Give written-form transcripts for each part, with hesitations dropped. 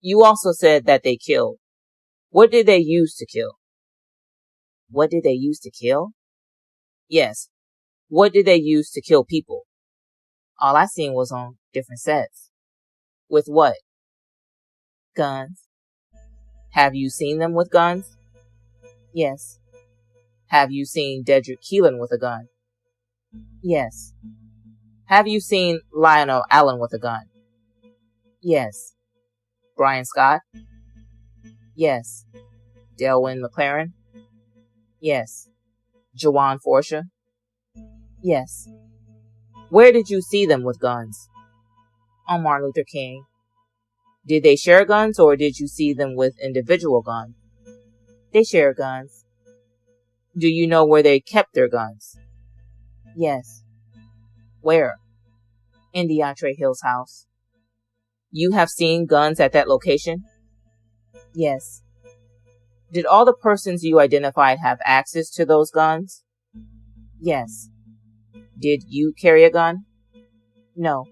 You also said that they killed. What did they use to kill? What did they use to kill? Yes. What did they use to kill people? All I seen was on different sets. With what? Guns. Have you seen them with guns? Yes. Have you seen Dedrick Keelan with a gun? Yes. Have you seen Lionel Allen with a gun? Yes. Brian Scott? Yes. Delwyn McLaren? Yes. Jawan Forsha? Yes. Where did you see them with guns? On Martin Luther King. Did they share guns or did you see them with individual guns? They share guns. Do you know where they kept their guns? Yes. Where? In DeAndre Hill's house. You have seen guns at that location? Yes. Did all the persons you identified have access to those guns? Yes. Did you carry a gun? No.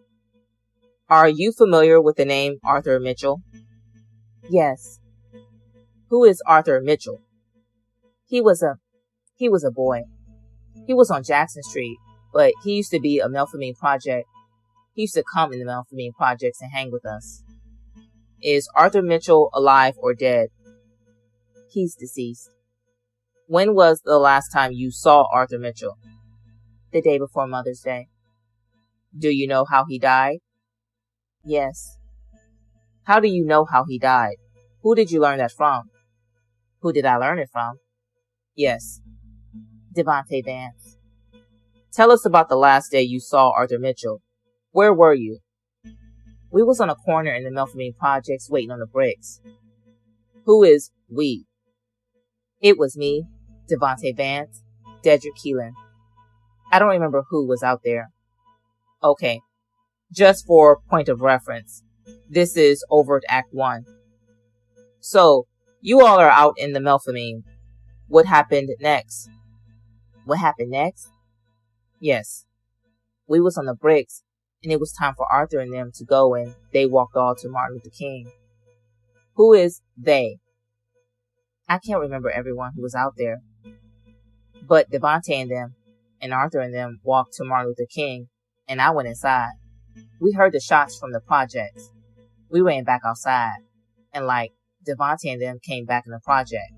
Are you familiar with the name Arthur Mitchell? Yes. Who is Arthur Mitchell? He was a boy. He was on Jackson Street, but he used to be a Melphamine Project. He used to come in the Melphamine Projects and hang with us. Is Arthur Mitchell alive or dead? He's deceased. When was the last time you saw Arthur Mitchell? The day before Mother's Day. Do you know how he died? Yes. How do you know how he died? Who did you learn that from? Who did I learn it from? Yes. Devontae Vance. Tell us about the last day you saw Arthur Mitchell. Where were you? We was on a corner in the Melphamine Projects waiting on the bricks. Who is we? It was me, Devontae Vance, Dedrick Keelan. I don't remember who was out there. Okay. Just for point of reference, this is Overt Act 1. So, you all are out in the Melphamine. What happened next? What happened next? Yes. We was on the bricks, and it was time for Arthur and them to go, and they walked all to Martin Luther King. Who is they? I can't remember everyone who was out there. But Devontae and them, and Arthur and them walked to Martin Luther King, and I went inside. We heard the shots from the projects. We ran back outside, and Devontae and them came back in the project.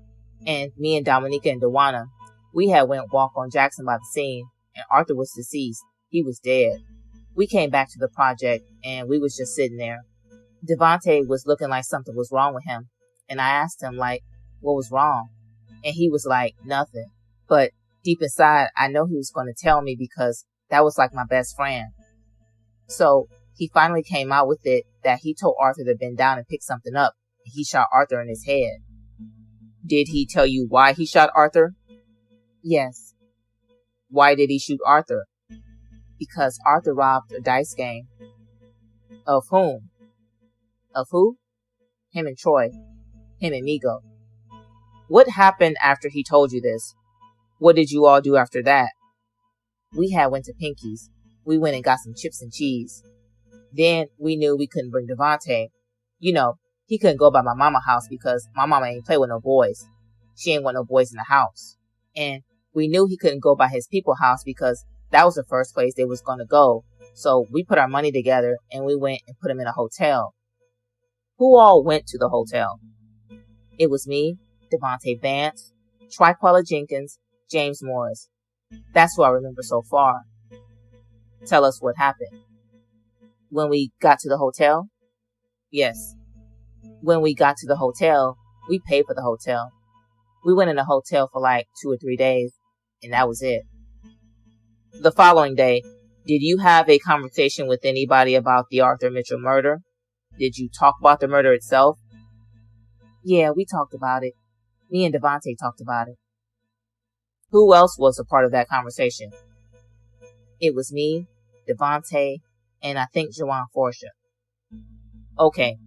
And me and Dominica and Dewana, we had went walk on Jackson by the scene, and Arthur was deceased. He was dead. We came back to the project, and we was just sitting there. Devontae was looking like something was wrong with him, and I asked him, what was wrong? And he was like, nothing. But deep inside, I know he was going to tell me because that was like my best friend. So he finally came out with it that he told Arthur to bend down and pick something up. And he shot Arthur in his head. Did he tell you why he shot Arthur? Yes. Why did he shoot Arthur? Because Arthur robbed a dice game. Of whom? Of who? Him and Troy. Him and Migo. What happened after he told you this? What did you all do after that? We had went to Pinky's. We went and got some chips and cheese. Then we knew we couldn't bring Devontae. You know, he couldn't go by my mama's house because my mama ain't play with no boys. She ain't want no boys in the house. And we knew he couldn't go by his people's house because that was the first place they was going to go. So we put our money together and we went and put him in a hotel. Who all went to the hotel? It was me, Devontae Vance, Triquella Jenkins, James Morris. That's who I remember so far. Tell us what happened. When we got to the hotel? Yes. When we got to the hotel, we paid for the hotel. We went in the hotel for 2 or 3 days, and that was it. The following day, did you have a conversation with anybody about the Arthur Mitchell murder? Did you talk about the murder itself? Yeah, we talked about it. Me and Devontae talked about it. Who else was a part of that conversation? It was me, Devontae, and I think Jawan Forsha. Okay.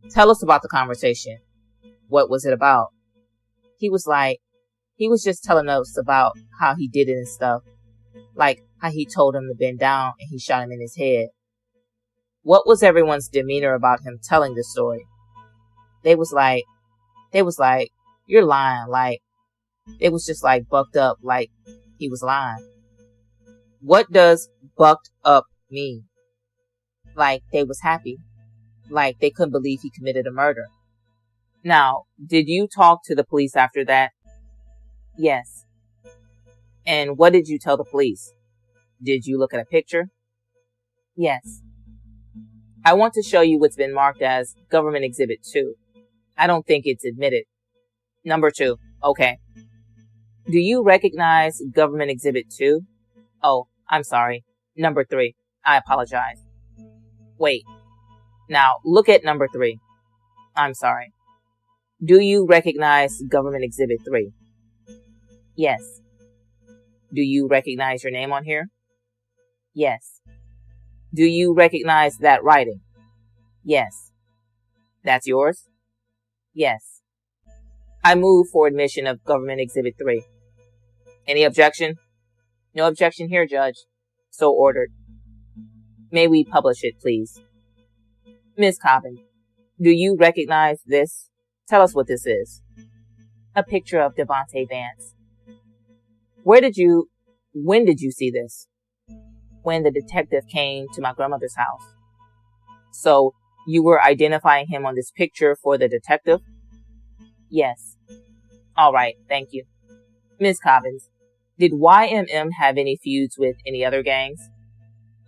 Tell us about the conversation. What was it about? He was just telling us about how he did it and stuff. Like how he told him to bend down and he shot him in his head. What was everyone's demeanor about him telling this story? They was like, you're lying. Like, they was just like bucked up, like he was lying. What does bucked up mean? Like they was happy. Like they couldn't believe he committed a murder. Now, did you talk to the police after that? Yes. And what did you tell the police? Did you look at a picture? Yes. I want to show you what's been marked as Government Exhibit 2. I don't think it's admitted. Number 2. Okay. Do you recognize Government Exhibit 2? Oh, I'm sorry. Number 3. I apologize. Wait. Now, look at number 3. I'm sorry. Do you recognize Government Exhibit 3? Yes. Do you recognize your name on here? Yes. Do you recognize that writing? Yes. That's yours? Yes. I move for admission of Government Exhibit 3. Any objection? No objection here, Judge. So ordered. May we publish it, please? Miss Cobbins, do you recognize this? Tell us what this is. A picture of Devontae Vance. When did you see this? When the detective came to my grandmother's house. So, you were identifying him on this picture for the detective? Yes. All right, thank you. Miss Cobbins, did YMM have any feuds with any other gangs?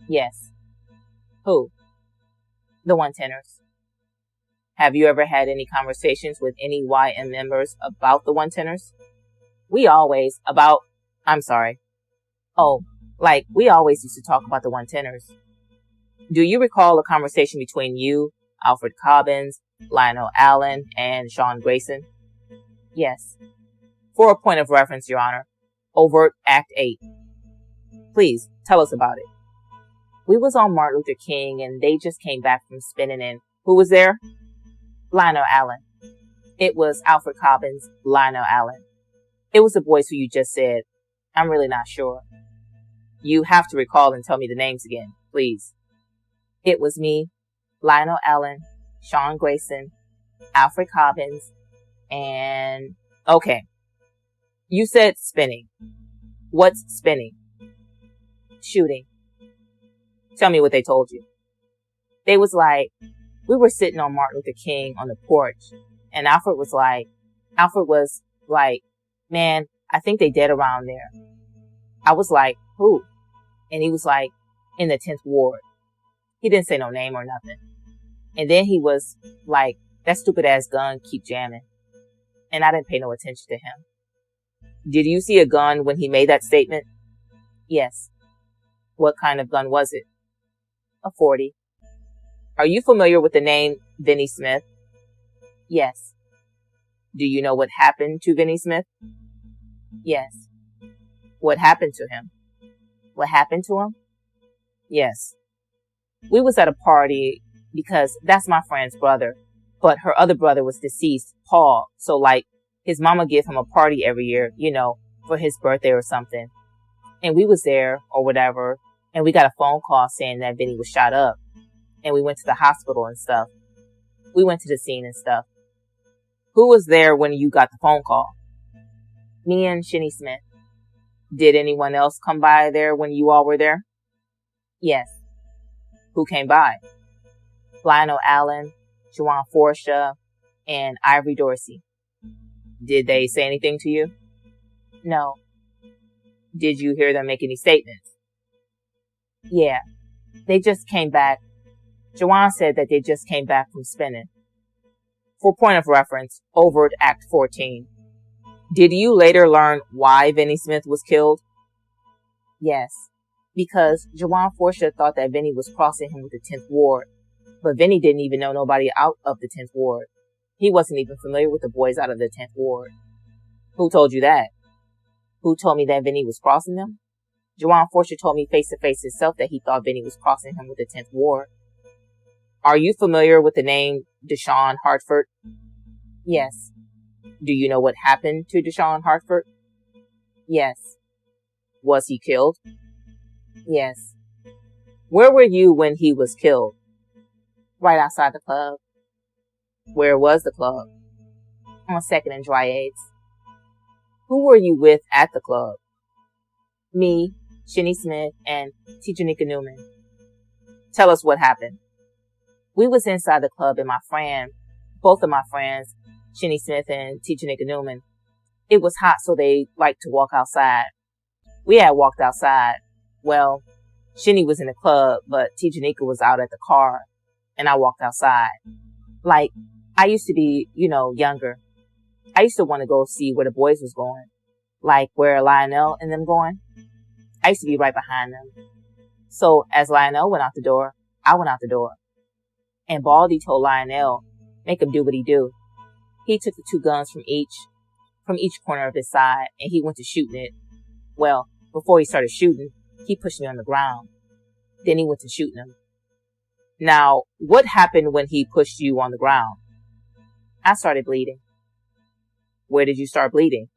Yes. Who? The 110ers. Have you ever had any conversations with any YM members about the 110ers? We always used to talk about the 110ers. Do you recall a conversation between you, Alfred Cobbins, Lionel Allen, and Sean Grayson? Yes. For a point of reference, Your Honor, Overt Act 8. Please, tell us about it. We was on Martin Luther King and they just came back from spinning and who was there? Lionel Allen. It was Alfred Cobbins, Lionel Allen. It was the boys who you just said. I'm really not sure. You have to recall and tell me the names again, please. It was me, Lionel Allen, Sean Grayson, Alfred Cobbins, and... Okay. You said spinning. What's spinning? Shooting. Tell me what they told you. They was like, we were sitting on Martin Luther King on the porch, and Alfred was like, man, I think they dead around there. I was like, who? And he was like, in the 10th Ward. He didn't say no name or nothing. And then he was like, that stupid ass gun keep jamming. And I didn't pay no attention to him. Did you see a gun when he made that statement? Yes. What kind of gun was it? A 40. Are you familiar with the name Vinnie Smith? Yes. Do you know what happened to Vinnie Smith? Yes. What happened to him? What happened to him? Yes. We was at a party because that's my friend's brother, but her other brother was deceased, Paul. So like his mama give him a party every year, for his birthday or something. And we was there or whatever. And we got a phone call saying that Vinnie was shot up. And we went to the hospital and stuff. We went to the scene and stuff. Who was there when you got the phone call? Me and Shinny Smith. Did anyone else come by there when you all were there? Yes. Who came by? Lionel Allen, Juwan Forsha, and Ivory Dorsey. Did they say anything to you? No. Did you hear them make any statements? Yeah. They just came back. Juwan said that they just came back from spinning. For point of reference, Overt Act 14. Did you later learn why Vinnie Smith was killed? Yes. Because Juwan Forsha thought that Vinnie was crossing him with the 10th Ward. But Vinnie didn't even know nobody out of the 10th Ward. He wasn't even familiar with the boys out of the 10th Ward. Who told you that? Who told me that Vinnie was crossing them? Juwan Forsha told me face to face himself that he thought Vinnie was crossing him with the 10th Ward. Are you familiar with the name Deshaun Hartford? Yes. Do you know what happened to Deshaun Hartford? Yes. Was he killed? Yes. Where were you when he was killed? Right outside the club. Where was the club? On 2nd and Dry Aids. Who were you with at the club? Me, Shinny Smith, and Teacher Nika Newman. Tell us what happened. We was inside the club and both of my friends, Shinny Smith and Teacher Nika Newman, it was hot, so they liked to walk outside. We had walked outside. Well, Shinny was in the club, but Teacher Nika was out at the car, and I walked outside. Like, I used to be, younger. I used to want to go see where the boys was going. Like where Lionel and them going. I used to be right behind them. So as Lionel went out the door, I went out the door. And Baldy told Lionel, make him do what he do. He took the 2 guns from each corner of his side, and he went to shooting it. Well, before he started shooting, he pushed me on the ground. Then he went to shooting him. Now, what happened when he pushed you on the ground? I started bleeding. Where did you start bleeding?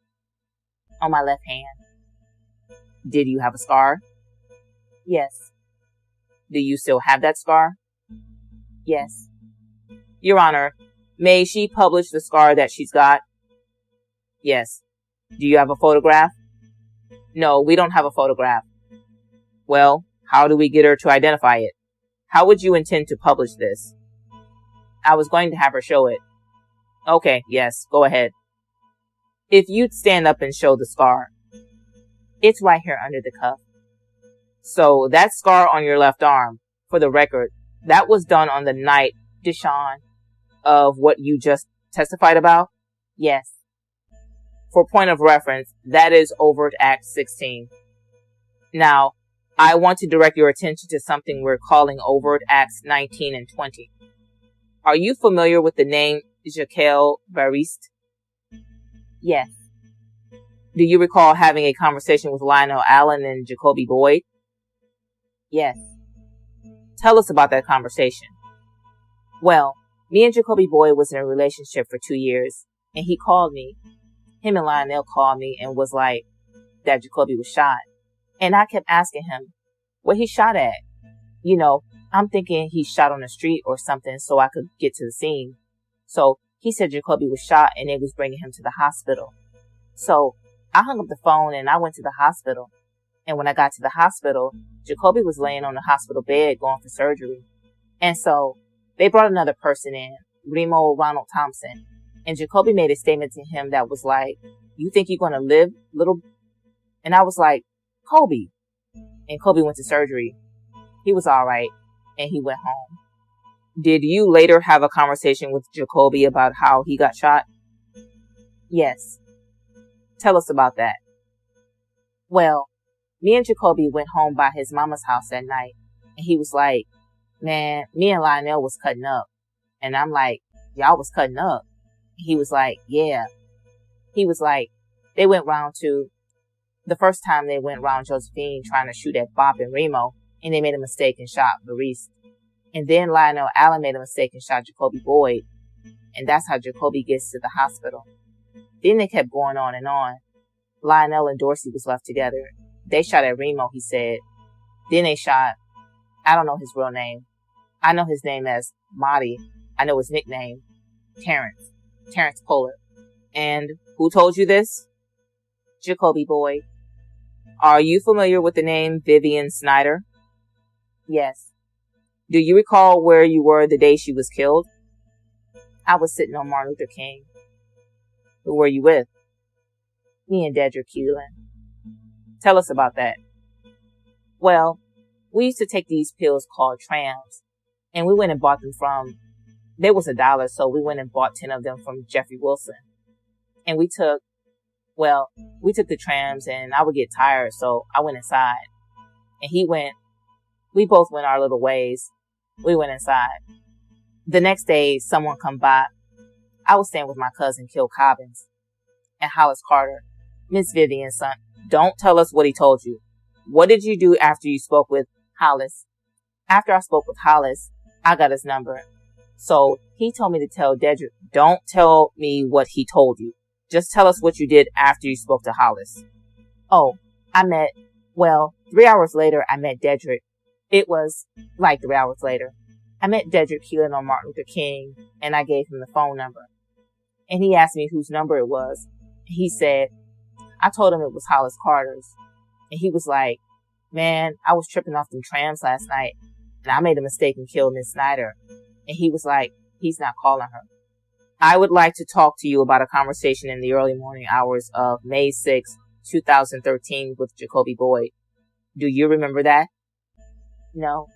On my left hand. Did you have a scar? Yes. Do you still have that scar? Yes. Your Honor, may she publish the scar that she's got? Yes. Do you have a photograph? No, we don't have a photograph. Well, how do we get her to identify it? How would you intend to publish this? I was going to have her show it. Okay, yes, go ahead. If you'd stand up and show the scar. It's right here under the cuff. So that scar on your left arm, for the record, that was done on the night, Deshaun, of what you just testified about? Yes. For point of reference, that is Overt Act 16. Now, I want to direct your attention to something we're calling Overt Acts 19 and 20. Are you familiar with the name Jacoby Boyd? Yes. Do you recall having a conversation with Lionel Allen and Jacoby Boyd? Yes. Tell us about that conversation. Well, me and Jacoby Boyd was in a relationship for 2 years, and he called me. Him and Lionel called me and was like that Jacoby was shot. And I kept asking him what he shot at. I'm thinking he shot on the street or something so I could get to the scene. So he said Jacoby was shot and they was bringing him to the hospital. So I hung up the phone and I went to the hospital. And when I got to the hospital, Jacoby was laying on the hospital bed going for surgery. And so they brought another person in, Remo Ronald Thompson. And Jacoby made a statement to him that was like, you think you're going to live, little? And I was like, Kobe. And Kobe went to surgery. He was all right. And he went home. Did you later have a conversation with Jacoby about how he got shot? Yes. Tell us about that. Well, me and Jacoby went home by his mama's house that night. And he was like, man, me and Lionel was cutting up. And I'm like, y'all was cutting up? He was like, yeah. He was like, they went round to, the first time they went round Josephine trying to shoot at Bob and Remo, and they made a mistake and shot Maurice. And then Lionel Allen made a mistake and shot Jacoby Boyd. And that's how Jacoby gets to the hospital. Then they kept going on and on. Lionel and Dorsey was left together. They shot at Remo, he said. Then they shot, I don't know his real name. I know his name as Marty. I know his nickname, Terrence Pollard. And who told you this? Jacoby Boyd. Are you familiar with the name Vivian Snyder? Yes. Do you recall where you were the day she was killed? I was sitting on Martin Luther King. Who were you with? Me and Dedrick Keelan. Tell us about that. Well, we used to take these pills called trams, and we went and bought them they was $1, so we went and bought 10 of them from Jeffrey Wilson. And we took the trams, and I would get tired, so I went inside. And we both went our little ways. We went inside. The next day, someone come by. I was staying with my cousin, Cobbins, and Hollis Carter, Miss Vivian's son. Don't tell us what he told you. What did you do after you spoke with Hollis? After I spoke with Hollis, I got his number. So he told me to tell Dedrick, don't tell me what he told you. Just tell us what you did after you spoke to Hollis. Oh, 3 hours later, I met Dedrick. It was like 3 hours later. I met Dedrick Keelan on Martin Luther King, and I gave him the phone number. And he asked me whose number it was. He said, I told him it was Hollis Carter's. And he was like, man, I was tripping off them trams last night, and I made a mistake and killed Miss Snyder. And he was like, he's not calling her. I would like to talk to you about a conversation in the early morning hours of May 6, 2013 with Jacoby Boyd. Do you remember that? No.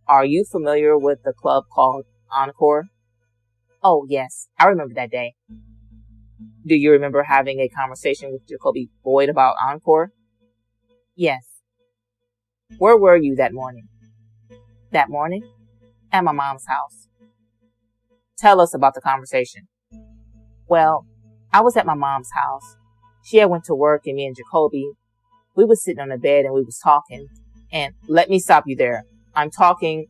Are you familiar with the club called Encore? Oh, yes. I remember that day. Do you remember having a conversation with Jacoby Boyd about Encore? Yes. Where were you that morning? That morning? At my mom's house. Tell us about the conversation. Well, I was at my mom's house. She had went to work, and me and Jacoby, we was sitting on the bed and we was talking. And let me stop you there. I'm talking.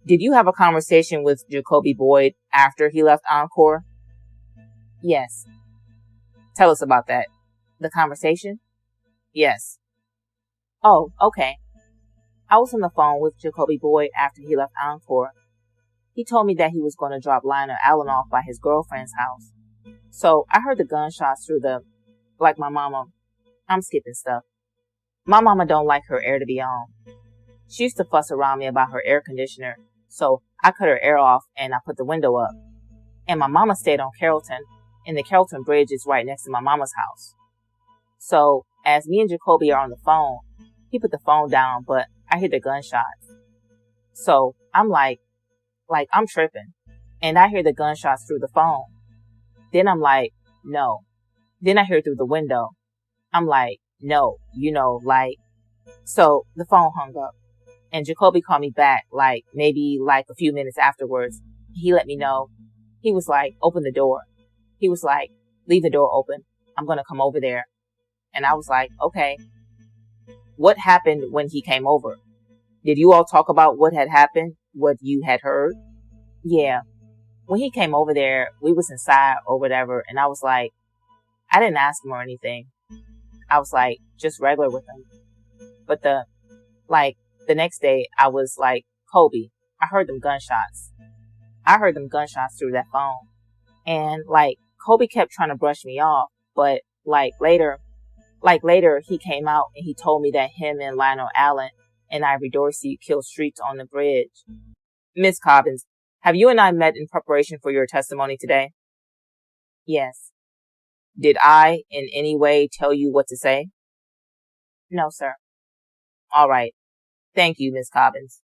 Did you have a conversation with Jacoby Boyd after he left Encore? Yes. Tell us about that. The conversation? Yes. Oh, okay. I was on the phone with Jacoby Boyd after he left Encore. He told me that he was going to drop Lionel Allen off by his girlfriend's house. So I heard the gunshots through like my mama. I'm skipping stuff. My mama don't like her air to be on. She used to fuss around me about her air conditioner. So I cut her air off and I put the window up. And my mama stayed on Carrollton, and the Carrollton Bridge is right next to my mama's house. So as me and Jacoby are on the phone, he put the phone down, but I hear the gunshots. So I'm like I'm tripping. And I hear the gunshots through the phone. Then I'm like, no. Then I hear it through the window. I'm like, no, so the phone hung up. And Jacoby called me back, maybe a few minutes afterwards. He let me know. He was like, open the door. He was like, leave the door open. I'm going to come over there. And I was like, okay. What happened when he came over? Did you all talk about what had happened? What you had heard? Yeah. When he came over there, we was inside or whatever. And I was like, I didn't ask him or anything. I was like, just regular with him. But the next day, I was like, Kobe, I heard them gunshots. I heard them gunshots through that phone. And Kobe kept trying to brush me off. But later, he came out and he told me that him and Lionel Allen and Ivory Dorsey killed Streets on the bridge. Miss Cobbins, have you and I met in preparation for your testimony today? Yes. Did I in any way tell you what to say? No, sir. All right. Thank you, Miss Cobbins.